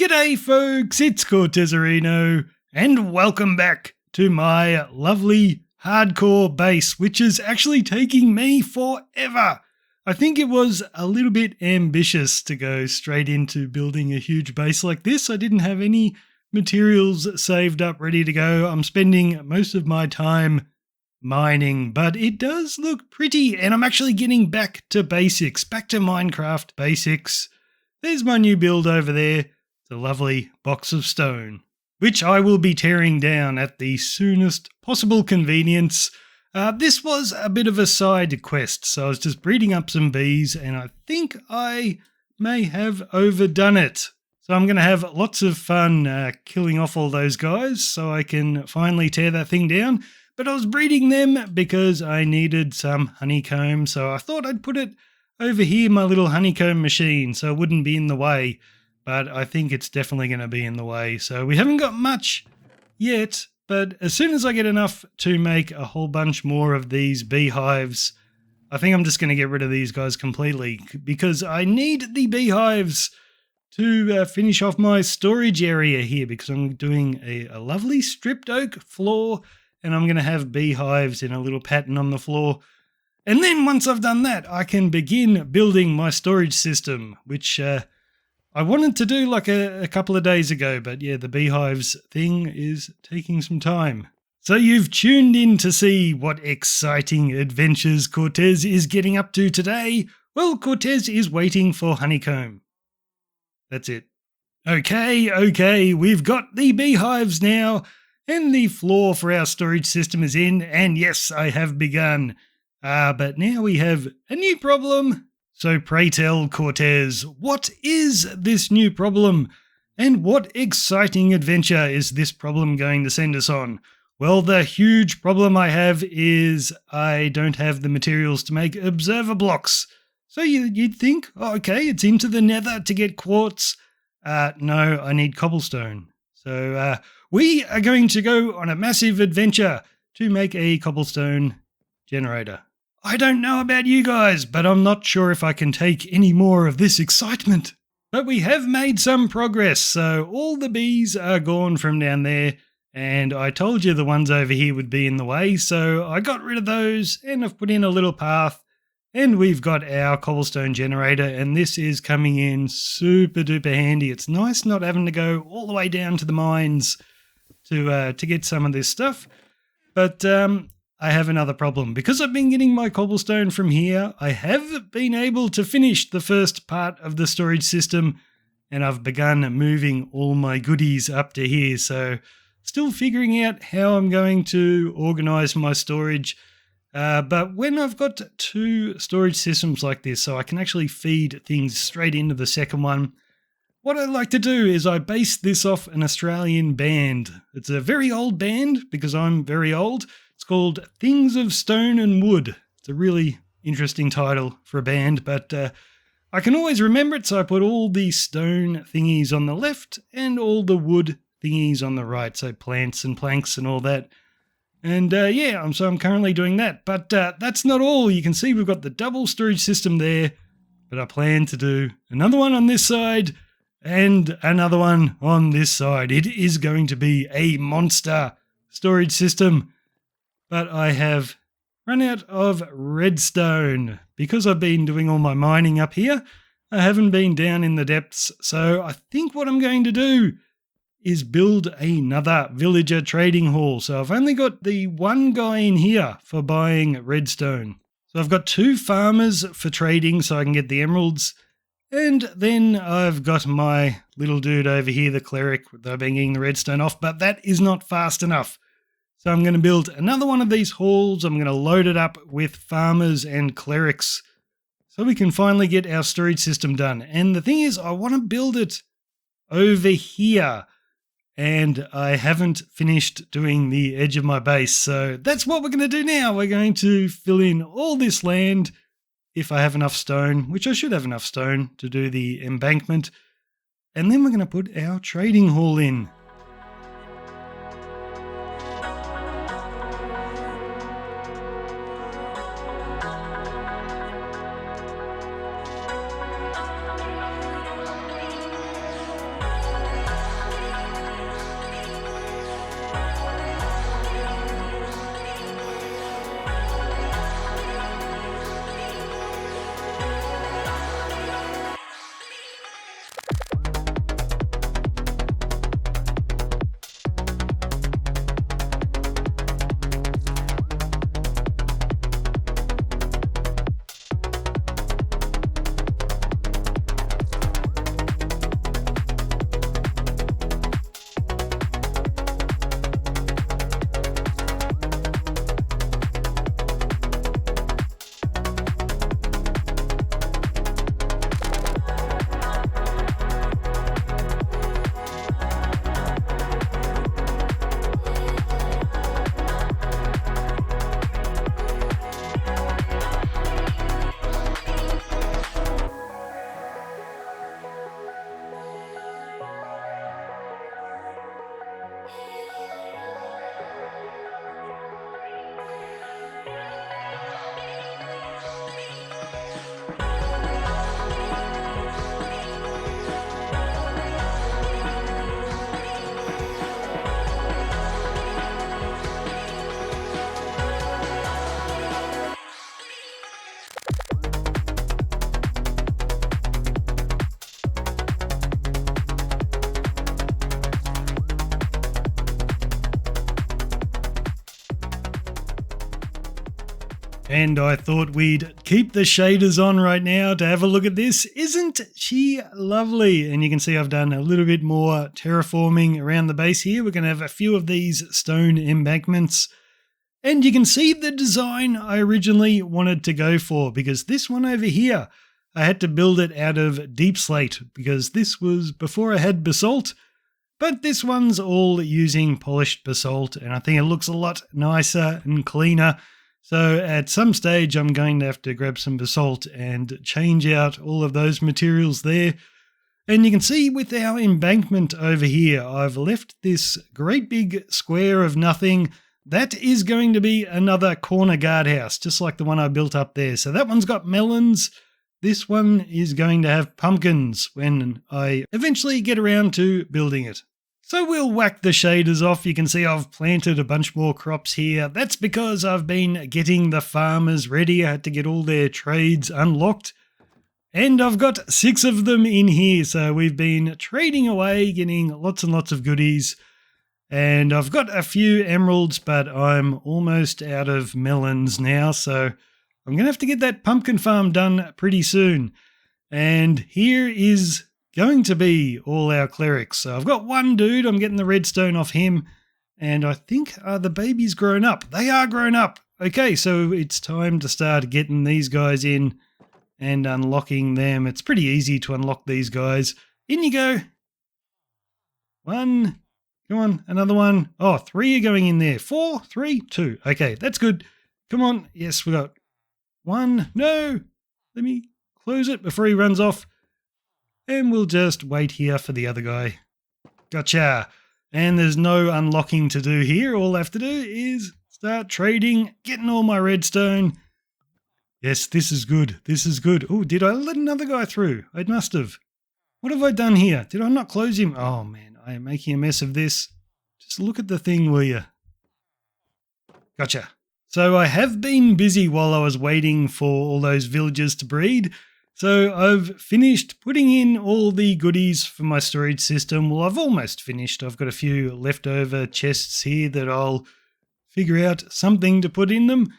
G'day folks, it's Cortezerino, and welcome back to my lovely hardcore base, which is actually taking me forever. I think it was a little bit ambitious to go straight into building a huge base like this. I didn't have any materials saved up ready to go. I'm spending most of my time mining, but it does look pretty, and I'm actually getting back to basics, back to Minecraft basics. There's my new build over there. The lovely box of stone, which I will be tearing down at the soonest possible convenience. This was a bit of a side quest, so I was just breeding up some bees, and I think I may have overdone it. So I'm going to have lots of fun killing off all those guys so I can finally tear that thing down. But I was breeding them because I needed some honeycomb, so I thought I'd put it over here, my little honeycomb machine, so it wouldn't be in the way. But I think it's definitely going to be in the way. So we haven't got much yet, but as soon as I get enough to make a whole bunch more of these beehives, I think I'm just going to get rid of these guys completely because I need the beehives to finish off my storage area here, because I'm doing a lovely stripped oak floor, and I'm going to have beehives in a little pattern on the floor. And then once I've done that, I can begin building my storage system, which I wanted to do like a couple of days ago, but yeah, the beehives thing is taking some time. So you've tuned in to see what exciting adventures Cortez is getting up to today. Well, Cortez is waiting for honeycomb. That's it. Okay, we've got the beehives now, and the floor for our storage system is in, and yes, I have begun. But now we have a new problem. So pray tell, Cortez, what is this new problem? And what exciting adventure is this problem going to send us on? Well, the huge problem I have is I don't have the materials to make observer blocks. So you'd think, oh, okay, it's into the nether to get quartz. No, I need cobblestone. So we are going to go on a massive adventure to make a cobblestone generator. I don't know about you guys, but I'm not sure if I can take any more of this excitement. But we have made some progress, so all the bees are gone from down there, and I told you the ones over here would be in the way, so I got rid of those, and I've put in a little path, and we've got our cobblestone generator, and this is coming in super duper handy. It's nice not having to go all the way down to the mines to get some of this stuff, but I have another problem. Because I've been getting my cobblestone from here, I have been able to finish the first part of the storage system, and I've begun moving all my goodies up to here. So still figuring out how I'm going to organize my storage. But when I've got two storage systems like this, so I can actually feed things straight into the second one, what I like to do is I base this off an Australian band. It's a very old band because I'm very old. It's called Things of Stone and Wood. It's a really interesting title for a band, but I can always remember it, so I put all the stone thingies on the left and all the wood thingies on the right, so plants and planks and all that. And so I'm currently doing that, but that's not all. You can see we've got the double storage system there, but I plan to do another one on this side and another one on this side. It is going to be a monster storage system. But I have run out of redstone. Because I've been doing all my mining up here, I haven't been down in the depths. So I think what I'm going to do is build another villager trading hall. So I've only got the one guy in here for buying redstone. So I've got two farmers for trading so I can get the emeralds. And then I've got my little dude over here, the cleric, that I've been getting the redstone off, but that is not fast enough. So I'm going to build another one of these halls. I'm going to load it up with farmers and clerics so we can finally get our storage system done. And the thing is, I want to build it over here, and I haven't finished doing the edge of my base. So that's what we're going to do now. We're going to fill in all this land if I have enough stone, which I should have enough stone to do the embankment. And then we're going to put our trading hall in. And I thought we'd keep the shaders on right now to have a look at this. Isn't she lovely? And you can see I've done a little bit more terraforming around the base here. We're going to have a few of these stone embankments. And you can see the design I originally wanted to go for, because this one over here, I had to build it out of deep slate because this was before I had basalt. But this one's all using polished basalt, and I think it looks a lot nicer and cleaner. So at some stage, I'm going to have to grab some basalt and change out all of those materials there. And you can see with our embankment over here, I've left this great big square of nothing. That is going to be another corner guardhouse, just like the one I built up there. So that one's got melons. This one is going to have pumpkins when I eventually get around to building it. So we'll whack the shaders off. You can see I've planted a bunch more crops here. That's because I've been getting the farmers ready. I had to get all their trades unlocked. And I've got 6 of them in here. So we've been trading away, getting lots and lots of goodies. And I've got a few emeralds, but I'm almost out of melons now. So I'm going to have to get that pumpkin farm done pretty soon. And here is going to be all our clerics. So I've got one dude, I'm getting the redstone off him, and I think the baby's grown up. They are grown up. Okay, so it's time to start getting these guys in and unlocking them. It's pretty easy to unlock these guys. In you go. 1, come on, another one. Oh, 3 are going in there. 4, 3, 2. Okay, that's good. Come on. Yes, we got 1. No, let me close it before he runs off. And we'll just wait here for the other guy. Gotcha. And there's no unlocking to do here. All I have to do is start trading, getting all my redstone. Yes, this is good. This is good. Oh, did I let another guy through? I must have. What have I done here? Did I not close him? Oh, man, I am making a mess of this. Just look at the thing, will you? Gotcha. So I have been busy while I was waiting for all those villagers to breed. So I've finished putting in all the goodies for my storage system. Well, I've almost finished. I've got a few leftover chests here that I'll figure out something to put in them.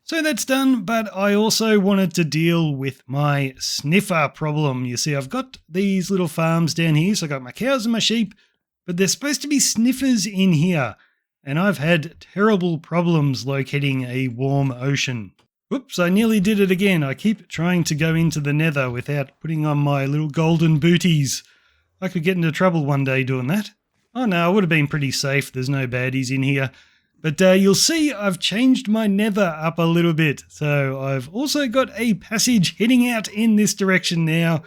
So that's done, but I also wanted to deal with my sniffer problem. You see, I've got these little farms down here. So I've got my cows and my sheep, but there's supposed to be sniffers in here. And I've had terrible problems locating a warm ocean. Whoops, I nearly did it again. I keep trying to go into the nether without putting on my little golden booties. I could get into trouble one day doing that. Oh no, I would have been pretty safe. There's no baddies in here. But you'll see I've changed my nether up a little bit. So I've also got a passage heading out in this direction now.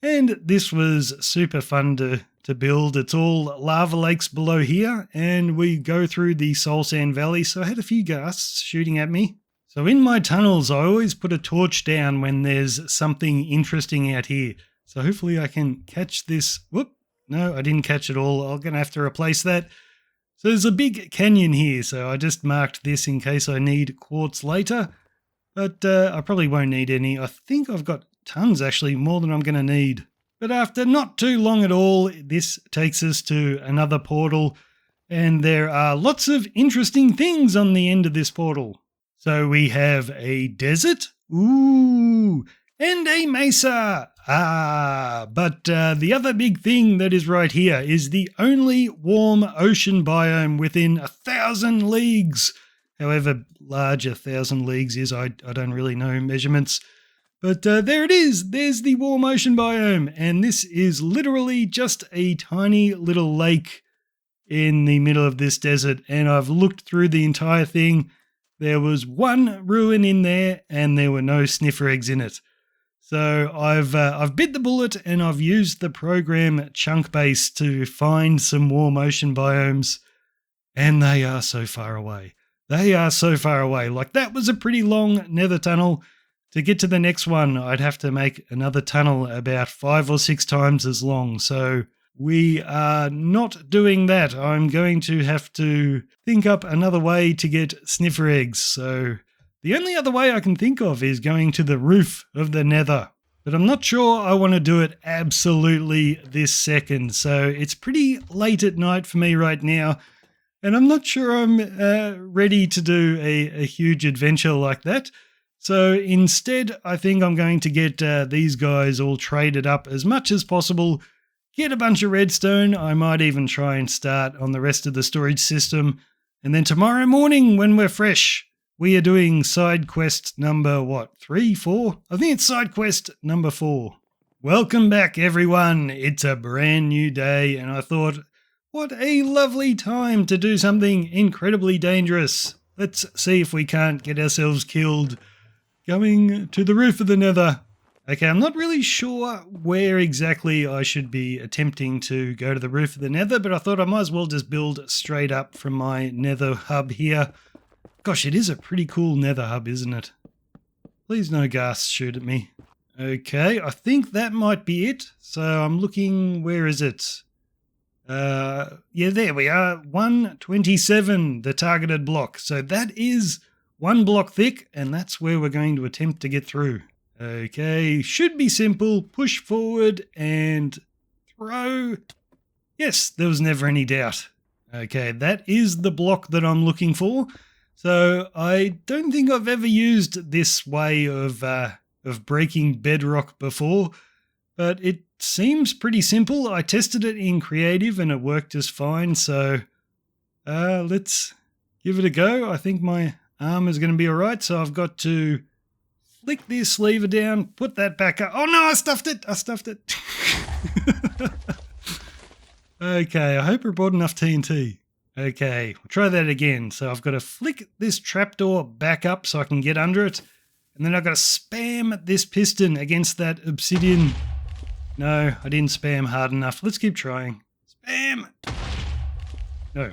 And this was super fun to build. It's all lava lakes below here. And we go through the Soul Sand Valley. So I had a few ghasts shooting at me. So in my tunnels, I always put a torch down when there's something interesting out here. So hopefully I can catch this. Whoop, no, I didn't catch it all. I'm going to have to replace that. So there's a big canyon here. So I just marked this in case I need quartz later. But I probably won't need any. I think I've got tons, actually, more than I'm going to need. But after not too long at all, this takes us to another portal. And there are lots of interesting things on the end of this portal. So we have a desert, ooh, and a mesa. But the other big thing that is right here is the only warm ocean biome within 1,000 leagues. However large 1,000 leagues is, I don't really know measurements. But there it is. There's the warm ocean biome. And this is literally just a tiny little lake in the middle of this desert. And I've looked through the entire thing. There was one ruin in there and there were no sniffer eggs in it. So I've bit the bullet and I've used the program Chunkbase to find some warm ocean biomes, and they are so far away. They are so far away. Like, that was a pretty long nether tunnel. To get to the next one, I'd have to make another tunnel about 5 or 6 times as long. So we are not doing that. I'm going to have to think up another way to get sniffer eggs. So the only other way I can think of is going to the roof of the nether. But I'm not sure I want to do it absolutely this second. So it's pretty late at night for me right now. And I'm not sure I'm ready to do a huge adventure like that. So instead, I think I'm going to get these guys all traded up as much as possible, get a bunch of redstone. I might even try and start on the rest of the storage system. And then tomorrow morning when we're fresh, we are doing side quest number, 3, 4? I think it's side quest number 4. Welcome back, everyone. It's a brand new day, and I thought, what a lovely time to do something incredibly dangerous. Let's see if we can't get ourselves killed going to the roof of the nether. Okay, I'm not really sure where exactly I should be attempting to go to the roof of the nether, but I thought I might as well just build straight up from my nether hub here. Gosh, it is a pretty cool nether hub, isn't it? Please no ghasts shoot at me. Okay, I think that might be it. So I'm looking, where is it? Yeah, there we are. 127, the targeted block. So that is 1 block thick, and that's where we're going to attempt to get through. Okay, should be simple. Push forward and throw. Yes, there was never any doubt. Okay, that is the block that I'm looking for. So I don't think I've ever used this way of breaking bedrock before, but it seems pretty simple. I tested it in creative and it worked just fine. So let's give it a go. I think my arm is going to be all right. So I've got to flick this lever down, put that back up. Oh no, I stuffed it. Okay, I hope I brought enough TNT. Okay, we'll try that again. So I've got to flick this trapdoor back up so I can get under it. And then I've got to spam this piston against that obsidian. No, I didn't spam hard enough. Let's keep trying. Spam! No.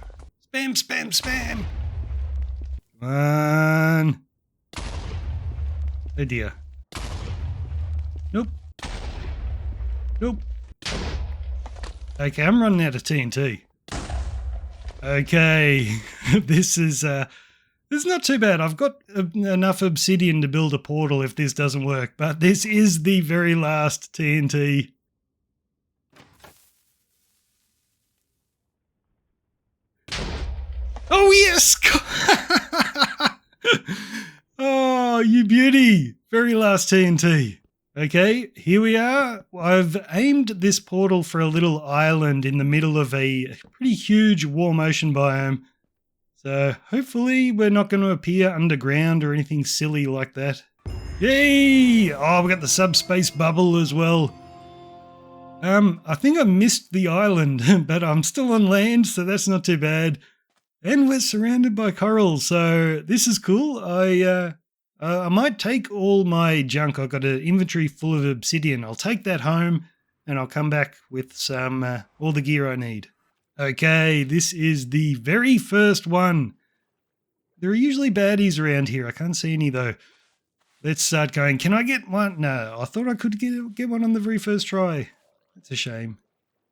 Spam! Come on. Oh dear. Nope. Okay, I'm running out of TNT. Okay, this is not too bad. I've got enough obsidian to build a portal if this doesn't work, but this is the very last TNT. Oh yes! Oh, you beauty! Very last TNT. Okay, here we are. I've aimed this portal for a little island in the middle of a pretty huge warm ocean biome. So hopefully we're not going to appear underground or anything silly like that. Yay! Oh, we got the subspace bubble as well. I think I missed the island, but I'm still on land, so that's not too bad. And we're surrounded by coral, so this is cool. I might take all my junk. I've got an inventory full of obsidian. I'll take that home and I'll come back with some all the gear I need. Okay, this is the very first one. There are usually baddies around here. I can't see any though. Let's start going. Can I get one? No, I thought I could get one on the very first try. That's a shame.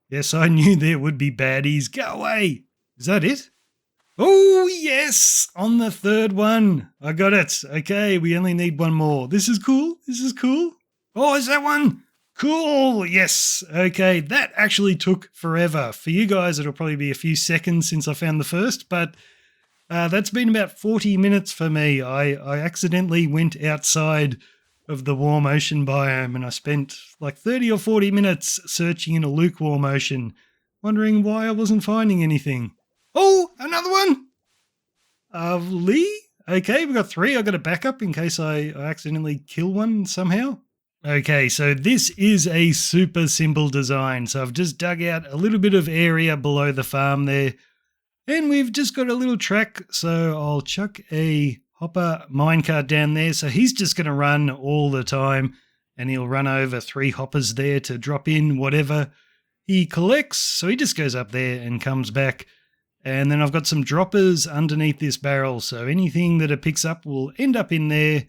Yes, I knew there would be baddies. Go away. Is that it? Oh, yes, on the third one. I got it. Okay, we only need one more. This is cool. Oh, is that one? Cool. Yes. Okay, that actually took forever. For you guys, it'll probably be a few seconds since I found the first, but that's been about 40 minutes for me. I accidentally went outside of the warm ocean biome and I spent like 30 or 40 minutes searching in a lukewarm ocean, wondering why I wasn't finding anything. Oh, another one. Lovely. Okay, we've got 3. I've got a backup in case I accidentally kill one somehow. Okay, so this is a super simple design. So I've just dug out a little bit of area below the farm there. And we've just got a little track. So I'll chuck a hopper minecart down there. So he's just going to run all the time. And he'll run over 3 hoppers there to drop in whatever he collects. So he just goes up there and comes back. And then I've got some droppers underneath this barrel, so anything that it picks up will end up in there.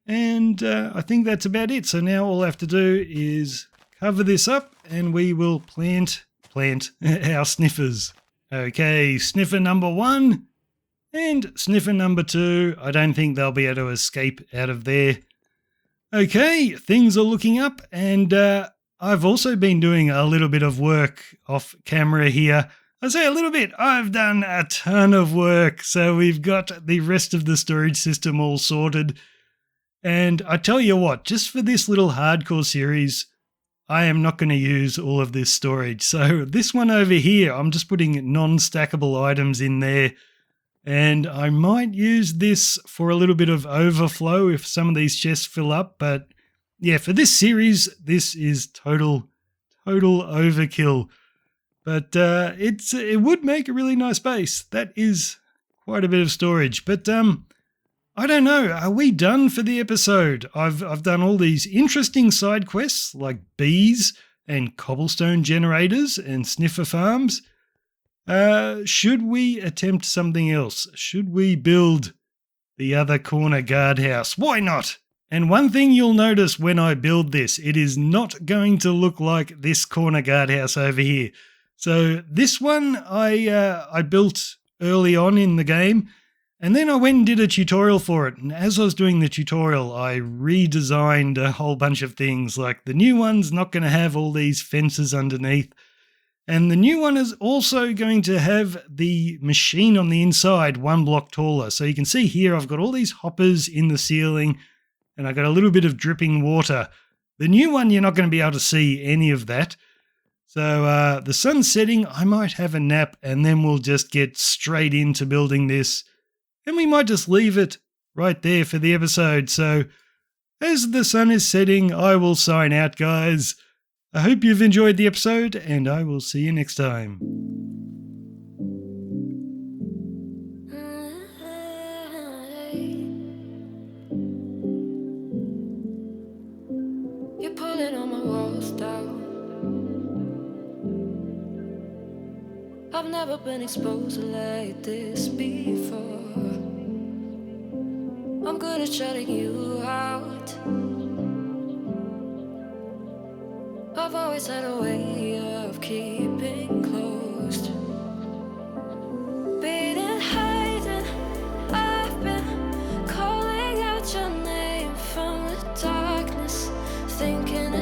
And I think that's about it. So now all I have to do is cover this up and we will plant our sniffers. Okay, sniffer number 1 and sniffer number 2. I don't think they'll be able to escape out of there. Okay, things are looking up, and I've also been doing a little bit of work off camera here. I say a little bit, I've done a ton of work. So we've got the rest of the storage system all sorted. And I tell you what, just for this little hardcore series, I am not going to use all of this storage. So this one over here, I'm just putting non-stackable items in there. And I might use this for a little bit of overflow if some of these chests fill up. But yeah, for this series, this is total overkill. But it would make a really nice base. That is quite a bit of storage. But I don't know. Are we done for the episode? I've done all these interesting side quests like bees and cobblestone generators and sniffer farms. Should we attempt something else? Should we build the other corner guardhouse? Why not? And one thing you'll notice when I build this, it is not going to look like this corner guardhouse over here. So this one I built early on in the game, and then I went and did a tutorial for it. And as I was doing the tutorial, I redesigned a whole bunch of things. Like the new one's not going to have all these fences underneath. And the new one is also going to have the machine on the inside 1 block taller. So you can see here I've got all these hoppers in the ceiling, and I got a little bit of dripping water. The new one, you're not going to be able to see any of that. So the sun's setting, I might have a nap, and then we'll just get straight into building this. And we might just leave it right there for the episode. So as the sun is setting, I will sign out, guys. I hope you've enjoyed the episode, and I will see you next time. You're pulling on my walls down. I've never been exposed like this before. I'm good at shutting you out. I've always had a way of keeping closed. Beating, hiding, I've been calling out your name from the darkness, thinking